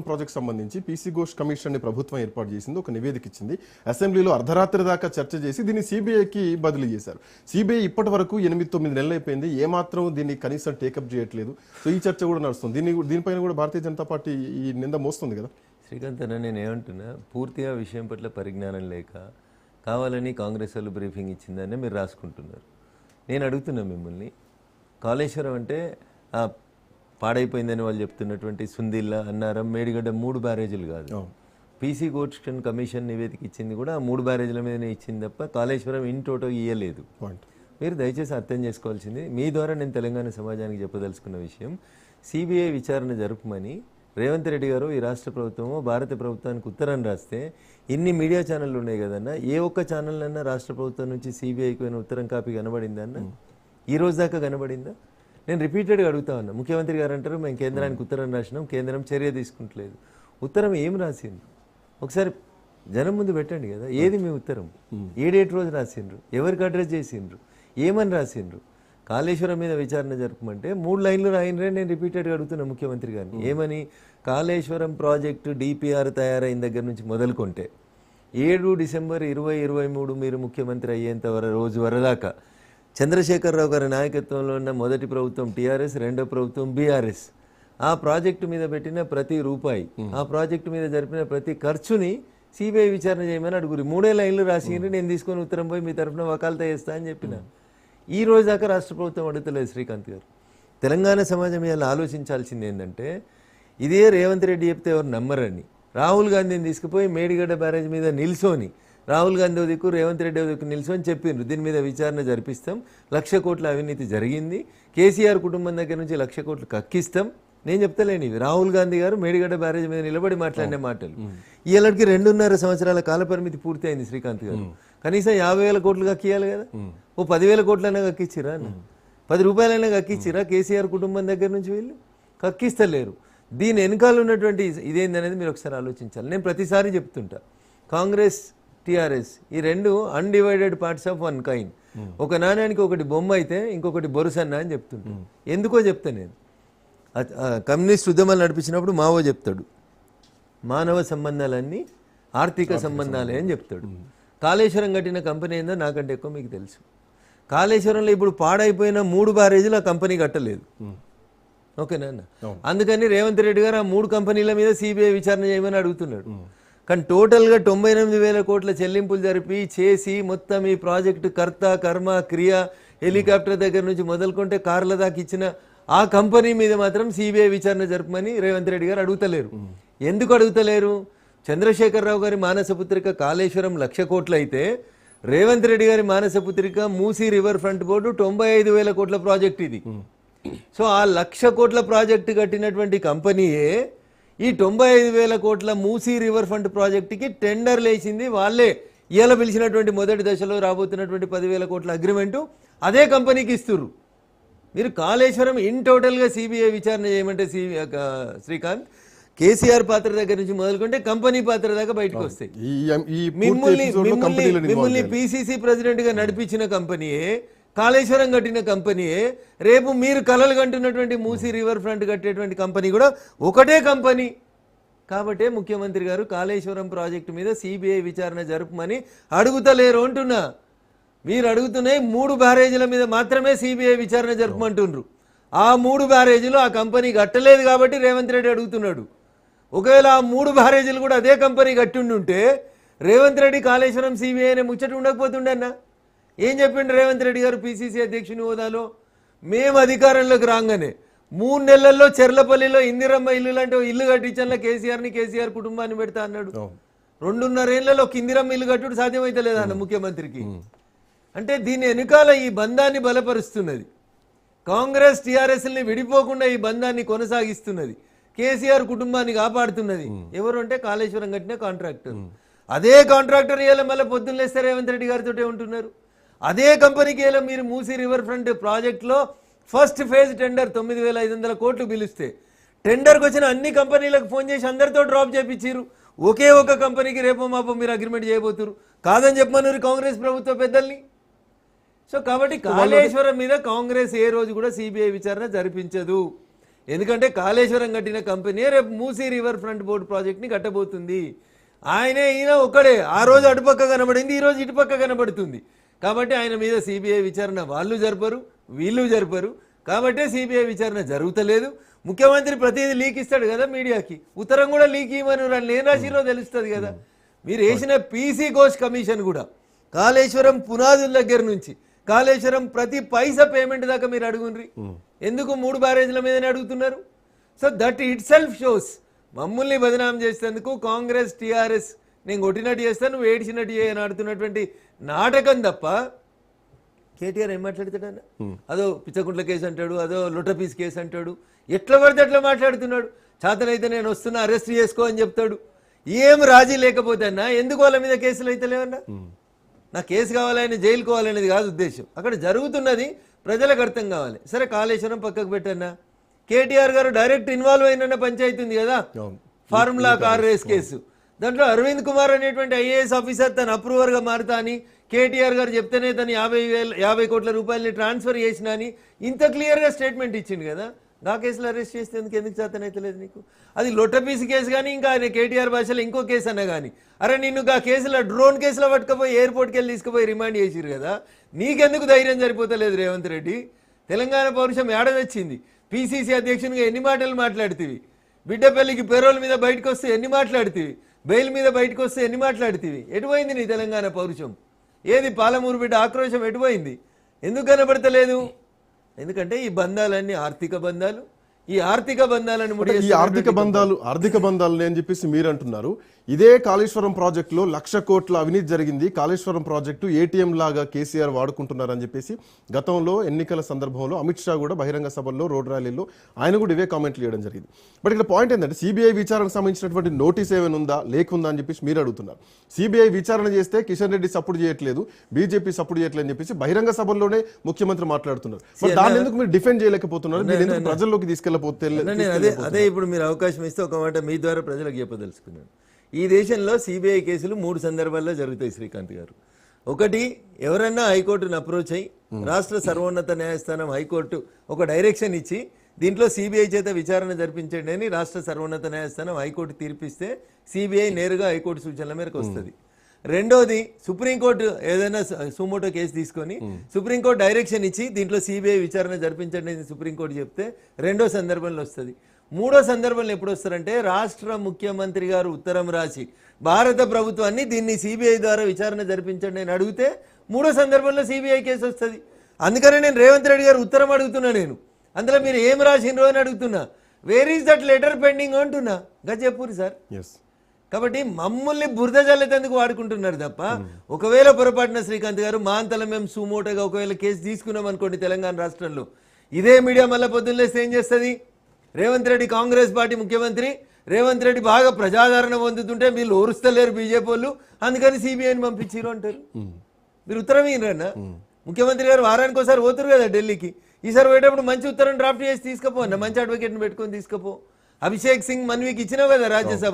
Project సంబంధించి PC Ghosh commission ని ప్రభుత్వం ఏర్పాటు చేసింది, ఒక నివేదిక ఇచ్చింది. అసెంబ్లీలో అర్ధరాత్రి దాకా చర్చ చేసి దీన్ని సిబిఐకి బదిలీ చేశారు. సిబిఐ ఇప్పటి వరకు 8-9 నెలలు అయిపోయింది, ఏమాత్రం దీన్ని కనీసం టేకప్ చేయట్లేదు. సో ఈ చర్చ కూడా నడుస్తుంది. దీనిపైన కూడా భారతీయ జనతా పార్టీ ఈ నింద మోస్తుంది కదా. శ్రీకాంత్ అన్న, నేను ఏమంటున్నా, పూర్తిగా విషయం పట్ల పరిజ్ఞానం లేక కావాలని కాంగ్రెస్ వాళ్ళు బ్రీఫింగ్ ఇచ్చిందని మీరు రాసుకుంటున్నారు. నేను అడుగుతున్నా మిమ్మల్ని, కాళేశ్వరం అంటే పాడైపోయిందని వాళ్ళు చెప్తున్నటువంటి సుందిల్లా, అన్నారం, మేడిగడ్డ 3 బ్యారేజీలు కాదు. పీసీ ఘోష్ కమిషన్ నివేదిక ఇచ్చింది కూడా 3 బ్యారేజీల మీదనే ఇచ్చింది తప్ప కాళేశ్వరం ఇన్ టోటల్ ఇయ్యలేదు. మీరు దయచేసి అర్థం చేసుకోవాల్సింది, మీ ద్వారా నేను తెలంగాణ సమాజానికి చెప్పదలుచుకున్న విషయం, సిబిఐ విచారణ జరుపుమని రేవంత్ రెడ్డి గారు ఈ రాష్ట్ర ప్రభుత్వము భారత ప్రభుత్వానికి ఉత్తరం రాస్తే ఇన్ని మీడియా ఛానళ్ళు ఉన్నాయి కదన్నా, ఏ ఒక్క ఛానల్ అన్నా రాష్ట్ర ప్రభుత్వం నుంచి సిబిఐకి పోయిన ఉత్తరం కాపీ కనబడిందా అన్న? ఈ రోజు దాకా కనబడిందా? నేను రిపీటెడ్గా అడుగుతా ఉన్నా. ముఖ్యమంత్రి గారు అంటారు మేము కేంద్రానికి ఉత్తరం రాసినాం, కేంద్రం చర్య తీసుకుంటలేదు. ఉత్తరం ఏం రాసిండ్రు ఒకసారి జనం ముందు పెట్టండి కదా. ఏది మీ ఉత్తరం? ఏ డేట్ రోజు రాసిండ్రు? ఎవరికి అడ్రస్ చేసిండ్రు? ఏమని రాసిండ్రు? కాళేశ్వరం మీద విచారణ జరపమంటే 3 లైన్లు రాయినరే. నేను రిపీటెడ్గా అడుగుతున్నా ముఖ్యమంత్రి గారిని, ఏమని? కాళేశ్వరం ప్రాజెక్టు డిపిఆర్ తయారైన దగ్గర నుంచి మొదలుకుంటే 7 డిసెంబర్ 2023 మీరు ముఖ్యమంత్రి అయ్యేంత రోజు వరదాకా చంద్రశేఖరరావు గారి నాయకత్వంలో ఉన్న మొదటి ప్రభుత్వం టీఆర్ఎస్, రెండో ప్రభుత్వం బీఆర్ఎస్, ఆ ప్రాజెక్టు మీద పెట్టిన ప్రతి రూపాయి, ఆ ప్రాజెక్టు మీద జరిపిన ప్రతి ఖర్చుని సిబిఐ విచారణ చేయమని అడుగురి. 3 లైన్లు రాసిండ్రు. నేను తీసుకొని ఉత్తరం పోయి మీ తరఫున వకాలతా చేస్తా అని చెప్పిన. ఈ రోజు దాకా రాష్ట్ర ప్రభుత్వం అడుగుతలేదు. శ్రీకాంత్ గారు, తెలంగాణ సమాజం ఇలా ఆలోచించాల్సింది ఏంటంటే, ఇదే రేవంత్ రెడ్డి చెప్తే ఎవరు నమ్మరని రాహుల్ గాంధీని తీసుకుపోయి మేడిగడ్డ బ్యారేజ్ మీద నిల్సోని, రాహుల్ గాంధీ దిక్కు రేవంత్ రెడ్డి దిక్కు నిల్సోని చెప్పిండ్రు దీని మీద విచారణ జరిపిస్తాం, 1,00,000 కోట్ల అవినీతి జరిగింది, కేసీఆర్ కుటుంబం దగ్గర నుంచి 1,00,000 కోట్లు కక్కిస్తాం. నేను చెప్తలేను ఇవి, రాహుల్ గాంధీ గారు మేడిగడ్డ బ్యారేజ్ మీద నిలబడి మాట్లాడిన మాటలు. ఈళ్ళకి 2.5 సంవత్సరాల కాల పరిమితి పూర్తి అయింది. శ్రీకాంత్ గారు, కనీసం 50,000 కోట్లు కక్కియాలి కదా. ఓ 10,000 కోట్లైనా కక్కిచ్చిరా? 10 రూపాయలైనా కక్కిచ్చిరా? కేసీఆర్ కుటుంబం దగ్గర నుంచి వీళ్ళు కక్కిస్తలేరు. దీని వెనకాల ఉన్నటువంటి ఇదేందనేది మీరు ఒకసారి ఆలోచించాలి. నేను ప్రతిసారి చెప్తుంటా, కాంగ్రెస్, టీఆర్ఎస్ ఈ 2 undivided parts of one kind. ఒక నాణ్యానికి ఒకటి బొమ్మ అయితే ఇంకొకటి బొరుసన్న అని చెప్తుంటా. ఎందుకో చెప్తా నేను, కమ్యూనిస్ట్ ఉద్యమాలు నడిపించినప్పుడు మావో చెప్తాడు, మానవ సంబంధాలన్నీ ఆర్థిక సంబంధాలే అని చెప్తాడు. కాళేశ్వరం కట్టిన కంపెనీ ఏందో నాకంటే ఎక్కువ మీకు తెలుసు. కాళేశ్వరంలో ఇప్పుడు పాడైపోయిన 3 బ్యారేజీలు ఆ కంపెనీ కట్టలేదు. ఓకేనా అన్న? అందుకని రేవంత్ రెడ్డి గారు ఆ 3 కంపెనీల మీద సిబిఐ విచారణ చేయమని అడుగుతున్నాడు. కానీ టోటల్గా 98,000 కోట్ల చెల్లింపులు జరిపి చేసి మొత్తం ఈ ప్రాజెక్టు కర్త, కర్మ, క్రియ, హెలికాప్టర్ దగ్గర నుంచి మొదలుకుంటే కార్ల దాకా ఇచ్చిన ఆ కంపెనీ మీద మాత్రం సిబిఐ విచారణ జరపమని రేవంత్ రెడ్డి గారు అడుగుతలేరు. ఎందుకు అడుగుతలేరు? చంద్రశేఖరరావు గారి మానసపుత్రిక కాళేశ్వరం 1,00,000 కోట్లు అయితే, రేవంత్ రెడ్డి గారి మానసపుత్రిక మూసీ రివర్ ఫ్రంట్ బోర్డు 95,000 కోట్ల ప్రాజెక్ట్ ఇది. సో ఆ 1,00,000 కోట్ల ప్రాజెక్టు కట్టినటువంటి కంపెనీయే ఈ 95,000 కోట్ల మూసీ రివర్ ఫ్రంట్ ప్రాజెక్టుకి టెండర్లు వేసింది వాళ్ళే. ఇవాళ పిలిచినటువంటి మొదటి దశలో రాబోతున్నటువంటి 10,000 కోట్ల అగ్రిమెంటు అదే కంపెనీకి ఇస్తున్నారు. మీరు కాళేశ్వరం ఇన్ టోటల్గా సిబిఐ విచారణ చేయమంటే శ్రీకాంత్, కేసీఆర్ పాత్ర దగ్గర నుంచి మొదలుకుంటే కంపెనీ పాత్ర దాకా బయటకు వస్తాయి. మిమ్మల్ని పిసిసి ప్రెసిడెంట్ గా నడిపించిన కంపెనీయే, కాళేశ్వరం కట్టిన కంపెనీయే, రేపు మీరు కలలు కంటున్నటువంటి మూసీ రివర్ ఫ్రంట్ కట్టేటువంటి కంపెనీ కూడా ఒకటే కంపెనీ. కాబట్టే ముఖ్యమంత్రి గారు కాళేశ్వరం ప్రాజెక్టు మీద సిబిఐ విచారణ జరుపుమని అడుగుతలేరు అంటున్నా. మీరు అడుగుతున్నాయి 3 బ్యారేజీల మీద మాత్రమే సిబిఐ విచారణ జరుపుమంటున్నారు. ఆ 3 బ్యారేజీలు ఆ కంపెనీ కట్టలేదు కాబట్టి రేవంత్ రెడ్డి అడుగుతున్నాడు. ఒకవేళ ఆ 3 బ్యారేజీలు కూడా అదే కంపెనీ కట్టిండుంటే రేవంత్ రెడ్డి కాళేశ్వరం సిబిఐ అనే ముచ్చట ఉండకపోతుండే అన్న. ఏం చెప్పిండు రేవంత్ రెడ్డి గారు పిసిసి అధ్యక్షుని హోదాలో? మేము అధికారంలోకి రాగానే 3 నెలల్లో చెర్లపల్లిలో ఇందిరమ్మ ఇల్లు లాంటి ఇల్లు కట్టించాల కేసీఆర్ కుటుంబాన్ని పెడతా అన్నాడు. 2.5 ఏళ్లలో ఇందిరమ్మ ఇల్లు కట్టుడు సాధ్యమైతే లేదా అన్న ముఖ్యమంత్రికి? అంటే దీని వెనుకాల ఈ బంధాన్ని బలపరుస్తున్నది కాంగ్రెస్. టీఆర్ఎస్ని విడిపోకుండా ఈ బంధాన్ని కొనసాగిస్తున్నది, కేసీఆర్ కుటుంబాన్ని కాపాడుతున్నది ఎవరు అంటే కాళేశ్వరం కట్టిన కాంట్రాక్టర్. అదే కాంట్రాక్టర్ ఇలా మళ్ళీ పొద్దున్న లేస్తే రేవంత్ రెడ్డి గారితో ఉంటున్నారు. అదే కంపెనీకి ఇలా మీరు మూసీ రివర్ ఫ్రంట్ ప్రాజెక్ట్లో ఫస్ట్ ఫేజ్ టెండర్ 9,500 కోట్లు పిలిస్తే టెండర్కి వచ్చిన అన్ని కంపెనీలకు ఫోన్ చేసి అందరితో డ్రాప్ చేయించారు. ఒకే ఒక కంపెనీకి రేపో మాపో మీరు అగ్రిమెంట్ చేయబోతున్నారు కాదని చెప్పమన్నారు కాంగ్రెస్ ప్రభుత్వ పెద్దల్ని. సో కాబట్టి కాళేశ్వరం మీద కాంగ్రెస్ ఏ రోజు కూడా సిబిఐ విచారణ జరిపించదు. ఎందుకంటే కాళేశ్వరం కట్టిన కంపెనీ రేపు మూసీ రివర్ ఫ్రంట్ బోర్డు ప్రాజెక్ట్ని కట్టబోతుంది. ఈయన ఒక్కడే. ఆ రోజు అటుపక్క కనబడింది, ఈ రోజు ఇటుపక్క కనబడుతుంది. కాబట్టి ఆయన మీద సిబిఐ విచారణ వాళ్ళు జరపరు, వీళ్ళు జరపరు. కాబట్టే సిబిఐ విచారణ జరుగుతలేదు. ముఖ్యమంత్రి ప్రతిదీ లీక్ ఇస్తాడు కదా మీడియాకి, ఉత్తరం కూడా లీక్ ఇవ్వమని ఏం రాసిరో తెలుస్తుంది కదా. మీరు వేసిన పీసీ ఘోష్ కమిషన్ కూడా కాళేశ్వరం పునాదుల దగ్గర నుంచి కాళేశ్వరం ప్రతి పైసా పేమెంట్ దాకా మీరు అడుగుండ్రి. ఎందుకు 3 బ్యారేజ్ల మీదనే అడుగుతున్నారు? So that it self shows మమ్మల్ని బదనాం చేసేందుకు కాంగ్రెస్ టీఆర్ఎస్ నేను కొట్టినట్టు చేస్తాను, నువ్వు ఏడ్చినట్టు చేయని ఆడుతున్నటువంటి నాటకం తప్ప కేటీఆర్ ఏం మాట్లాడతాడన్న? అదో పిచ్చకుంట్ల కేసు అంటాడు, అదో లొటపీస్ కేసు అంటాడు, ఎట్లా పడితే అట్లా మాట్లాడుతున్నాడు. చేతనైతే నేను వస్తున్నా అరెస్ట్ చేసుకో అని చెప్తాడు. ఏం రాజీ లేకపోతే అన్నా ఎందుకు వాళ్ళ మీద కేసులు అయితే లేవన్నా? నా కేసు కావాలని జైలు కావాలనేది కాదు ఉద్దేశం. అక్కడ జరుగుతున్నది ప్రజలకు అర్థం కావాలి. సరే కాళేశ్వరం పక్కకు పెట్టన్నా, కేటీఆర్ గారు డైరెక్ట్ ఇన్వాల్వ్ అయిన పంచాయతీ ఉంది కదా, ఫార్ములా కార్ రేస్ కేసు. దాంట్లో అరవింద్ కుమార్ అనేటువంటి ఐఏఎస్ ఆఫీసర్ తన అప్రూవర్గా మారుతా అని కేటీఆర్ గారు చెప్తేనే తను 50 కోట్ల రూపాయలని ట్రాన్స్ఫర్ చేసినా అని ఇంత క్లియర్గా స్టేట్మెంట్ ఇచ్చింది కదా. నా కేసులో అరెస్ట్ చేస్తే ఎందుకు చేతనైతలేదు నీకు? అది లొట్టపీసి కేసు కానీ ఇంకా ఆయన కేటీఆర్ భాషలో ఇంకో కేసు అన్నా కానీ, అరే నిన్ను ఆ కేసులో డ్రోన్ కేసులో పట్టుకుపోయి ఎయిర్పోర్ట్కి వెళ్ళి తీసుకుపోయి రిమాండ్ చేసిరు కదా, నీకెందుకు ధైర్యం సరిపోతలేదు రేవంత్ రెడ్డి? తెలంగాణ పౌరుషం ఏడదొచ్చింది. పిసిసి అధ్యక్షునిగా ఎన్ని మాటలు మాట్లాడుతీవి, బిడ్డ పెళ్లికి పెరోల్ మీద బయటకు వస్తే ఎన్ని మాట్లాడుతీవి, బెయిల్ మీద బయటకు వస్తే ఎన్ని మాట్లాడుతీవి? ఎటుపోయింది నీ తెలంగాణ పౌరుషం? ఏది పాలమూరు బిడ్డ ఆక్రోశం ఎటుపోయింది? ఎందుకు కనబడతలేదు? ఎందుకంటే ఈ బంధాలన్నీ ఆర్థిక బంధాలు. ఈ ఆర్థిక బంధాలను ఆర్థిక బంధాలు అని చెప్పేసి మీరు అంటున్నారు. ఇదే కాళేశ్వరం ప్రాజెక్టులో 1,00,000 కోట్ల అవినీతి జరిగింది, కాళేశ్వరం ప్రాజెక్టు ఏటీఎం లాగా కేసీఆర్ వాడుకుంటున్నారని చెప్పేసి గతంలో ఎన్నికల సందర్భంలో అమిత్ షా కూడా బహిరంగ సభల్లో రోడ్ ర్యాలీల్లో ఆయన కూడా ఇవే కామెంట్లు చేయడం జరిగింది. బట్ ఇక్కడ పాయింట్ ఏంటంటే సిబిఐ విచారణకు సంబంధించినటువంటి నోటీస్ ఏమైనా ఉందా లేకుందా అని చెప్పేసి మీరు అడుగుతున్నారు. సిబిఐ విచారణ చేస్తే కిషన్ రెడ్డి సపోర్ట్ చేయట్లేదు, బీజేపీ సపోర్ట్ చేయట్లేదు అని చెప్పేసి బహిరంగ సభల్లోనే ముఖ్యమంత్రి మాట్లాడుతున్నారు. మరి దాన్ని ఎందుకు మీరు డిఫెండ్ చేయలేకపోతున్నారు? మీరు ఎందుకు ప్రజల్లోకి అదే ఇప్పుడు మీరు అవకాశం ఇస్తే ఒక మాట మీ ద్వారా ప్రజలకు చెప్పదలుచుకున్నాను. ఈ దేశంలో సిబిఐ కేసులు 3 సందర్భాల్లో జరుగుతాయి శ్రీకాంత్ గారు. ఒకటి, ఎవరన్నా హైకోర్టును అప్రోచ్ అయ్యి రాష్ట్ర సర్వోన్నత న్యాయస్థానం హైకోర్టు ఒక డైరెక్షన్ ఇచ్చి దీంట్లో సిబిఐ చేత విచారణ జరిపించండి అని రాష్ట్ర సర్వోన్నత న్యాయస్థానం హైకోర్టు తీర్పిస్తే సిబిఐ నేరుగా హైకోర్టు సూచనల మేరకు వస్తుంది. రెండోది, సుప్రీంకోర్టు ఏదైనా సుమోటో కేసు తీసుకొని సుప్రీంకోర్టు డైరెక్షన్ ఇచ్చి దీంట్లో సిబిఐ విచారణ జరిపించండి అని సుప్రీంకోర్టు చెప్తే రెండో సందర్భంలో వస్తుంది. మూడో సందర్భంలో ఎప్పుడు వస్తారంటే రాష్ట్ర ముఖ్యమంత్రి గారు ఉత్తరం రాసి భారత ప్రభుత్వాన్ని దీన్ని సిబిఐ ద్వారా విచారణ జరిపించండి అని అడిగితే మూడో సందర్భంలో సిబిఐ కేసు వస్తుంది. అందుకనే నేను రేవంత్ రెడ్డి గారు ఉత్తరం అడుగుతున్నా, నేను అందులో మీరు ఏం రాసిండ్రో అని అడుగుతున్నా. Where is that letter pending అంటున్నా, గది చెప్పుర్రి సార్. కాబట్టి మమ్మల్ని బురద జల్లేందుకు వాడుకుంటున్నారు తప్ప, ఒకవేళ పొరపాటున శ్రీకాంత్ గారు మా అంతలో మేము సుమోటోగా ఒకవేళ కేసు తీసుకున్నాం అనుకోండి తెలంగాణ రాష్ట్రంలో, ఇదే మీడియా మళ్ళీ పొద్దున్నేస్తే ఏం చేస్తుంది? రేవంత్ రెడ్డి కాంగ్రెస్ పార్టీ ముఖ్యమంత్రి, రేవంత్ రెడ్డి బాగా ప్రజాదరణ పొందుతుంటే వీళ్ళు ఓరుస్తలేరు బీజేపీ వాళ్ళు, అందుకని సిబిఐని పంపించారు అంటారు. మీరు ఉత్తరం ఇయ్యరన్న, ముఖ్యమంత్రి గారు వారానికి ఒకసారి పోతారు కదా ఢిల్లీకి, ఈసారి పోయేటప్పుడు మంచి ఉత్తరం డ్రాఫ్ట్ చేసి తీసుకపో అన్న, మంచి అడ్వకేట్ని పెట్టుకొని తీసుకపో. అభిషేక్ సింగ్ మన్వీకి ఇచ్చినావు కదా రాజ్యసభ.